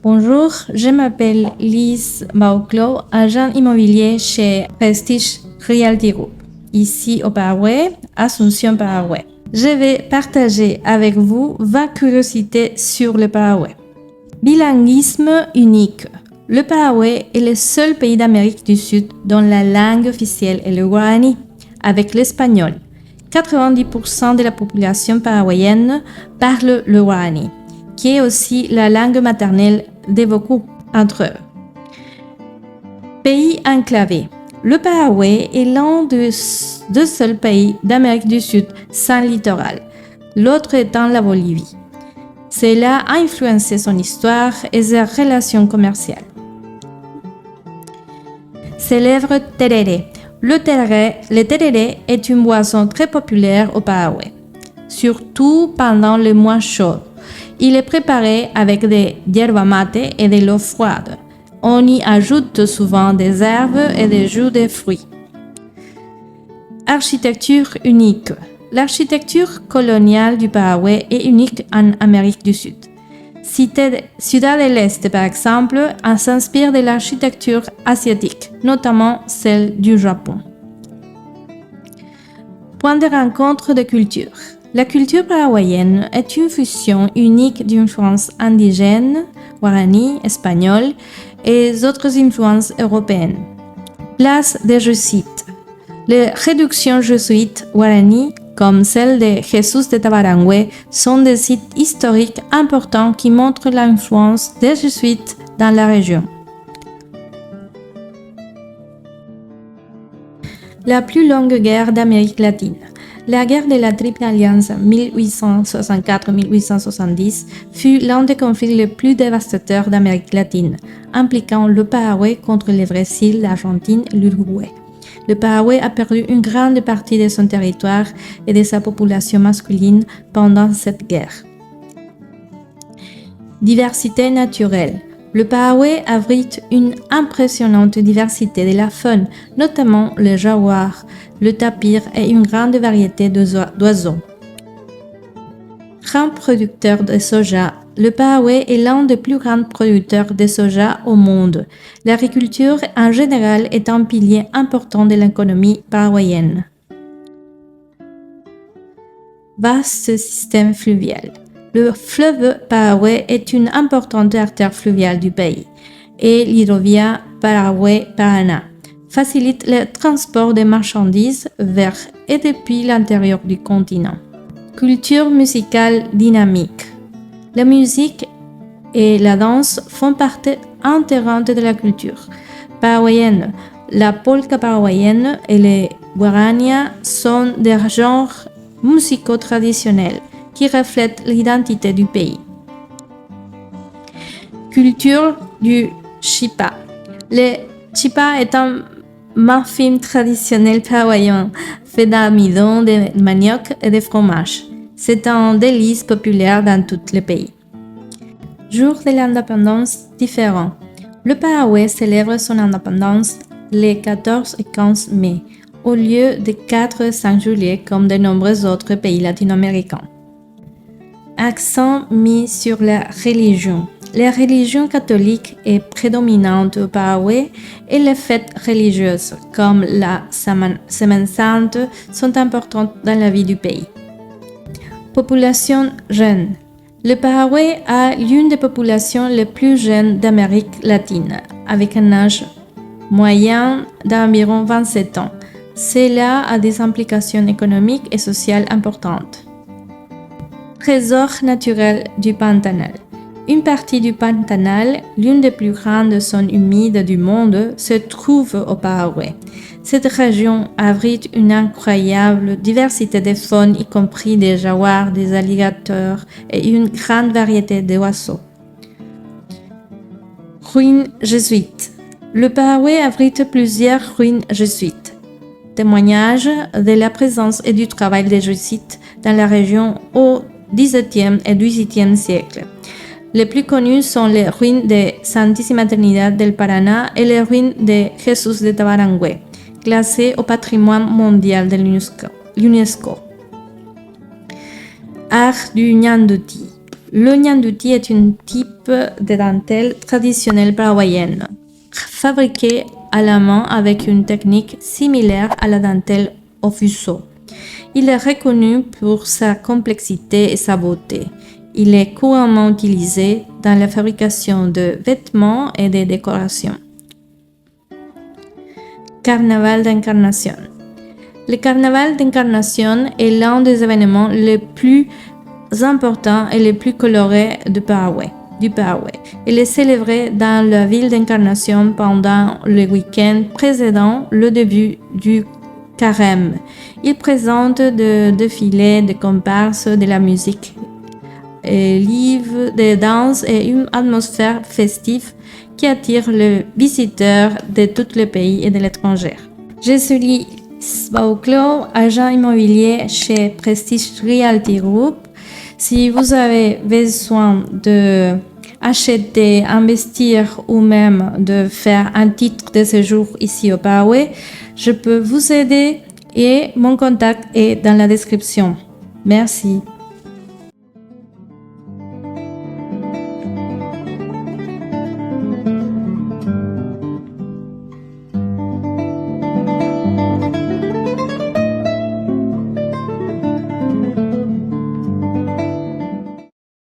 Bonjour, je m'appelle Lise Bauclo, agent immobilier chez Prestige Realty Group, ici au Paraguay, Asunción, Paraguay. Je vais partager avec vous 20 curiosités sur le Paraguay. Bilinguisme unique. Le Paraguay est le seul pays d'Amérique du Sud dont la langue officielle est le guarani, avec l'espagnol. 90% de la population paraguayenne parle le guarani, qui est aussi la langue maternelle de beaucoup d'entre eux. Pays enclavé. Le Paraguay est l'un des deux seuls pays d'Amérique du Sud sans littoral, l'autre étant la Bolivie. Cela a influencé son histoire et ses relations commerciales. Célèbre tereré. Le tereré est une boisson très populaire au Paraguay, surtout pendant les mois chauds. Il est préparé avec des yerba mate et de l'eau froide. On y ajoute souvent des herbes et des jus de fruits. Architecture unique. L'architecture coloniale du Paraguay est unique en Amérique du Sud. Ciudad del Este, par exemple, s'inspire de l'architecture asiatique, notamment celle du Japon. Point de rencontre de culture. La culture paraguayenne est une fusion unique d'influences indigènes, guarani, espagnol et autres influences européennes. Place des jésuites. Les réductions jésuites guarani, comme celle de Jesús de Tabarangue, sont des sites historiques importants qui montrent l'influence des jésuites dans la région. La plus longue guerre d'Amérique latine. La guerre de la Triple Alliance 1864-1870 fut l'un des conflits les plus dévastateurs d'Amérique latine, impliquant le Paraguay contre le Brésil, l'Argentine et l'Uruguay. Le Paraguay a perdu une grande partie de son territoire et de sa population masculine pendant cette guerre. Diversité naturelle. Le Paraguay abrite une impressionnante diversité de la faune, notamment le jaguar, le tapir et une grande variété d'oiseaux. Grand producteur de soja. Le Paraguay est l'un des plus grands producteurs de soja au monde. L'agriculture en général est un pilier important de l'économie paraguayenne. Vaste système fluvial. Le fleuve Paraguay est une importante artère fluviale du pays et l'hydrovia Paraguay-Paraná facilite le transport des marchandises vers et depuis l'intérieur du continent. Culture musicale dynamique. La musique et la danse font partie intégrante de la culture paraguayenne. La polka paraguayenne et les guaranias sont des genres musicaux traditionnels qui reflètent l'identité du pays. Culture du chipa. Le chipa est un muffin traditionnel paraguayen fait d'amidon, de manioc et de fromage. C'est un délice populaire dans tout le pays. Jour de l'indépendance différent. Le Paraguay célèbre son indépendance les 14 et 15 mai, au lieu de 4 et 5 juillet comme de nombreux autres pays latino-américains. Accent mis sur la religion. La religion catholique est prédominante au Paraguay et les fêtes religieuses, comme la Semaine Sainte, sont importantes dans la vie du pays. Population jeune. Le Paraguay a l'une des populations les plus jeunes d'Amérique latine, avec un âge moyen d'environ 27 ans. Cela a des implications économiques et sociales importantes. Trésor naturel du Pantanal. Une partie du Pantanal, l'une des plus grandes zones humides du monde, se trouve au Paraguay. Cette région abrite une incroyable diversité de faune, y compris des jaguars, des alligators et une grande variété d'oiseaux. Ruines jésuites. Le Paraguay abrite plusieurs ruines jésuites. Témoignage de la présence et du travail des jésuites dans la région au XVIIe et XVIIIe siècle. Les plus connus sont les ruines de Santísima Trinidad del Paraná et les ruines de Jesús de Tabarangue, classées au patrimoine mondial de l'UNESCO. Art du Ñandutí. Le nyanduti est un type de dentelle traditionnelle paraguayenne, fabriquée à la main avec une technique similaire à la dentelle au fuseau. Il est reconnu pour sa complexité et sa beauté. Il est couramment utilisé dans la fabrication de vêtements et de décorations. Carnaval d'Encarnación. Le carnaval d'Encarnación est l'un des événements les plus importants et les plus colorés du Paraguay. Il est célébré dans la ville d'Encarnación pendant le week-end précédant le début du carême. Il présente des défilés, des comparses, de la musique, livres, des danses et une atmosphère festive qui attire les visiteurs de tous les pays et de l'étranger. Je suis Bauclo, agent immobilier chez Prestige Realty Group. Si vous avez besoin de acheter, investir ou même de faire un titre de séjour ici au Paraguay, je peux vous aider et mon contact est dans la description. Merci.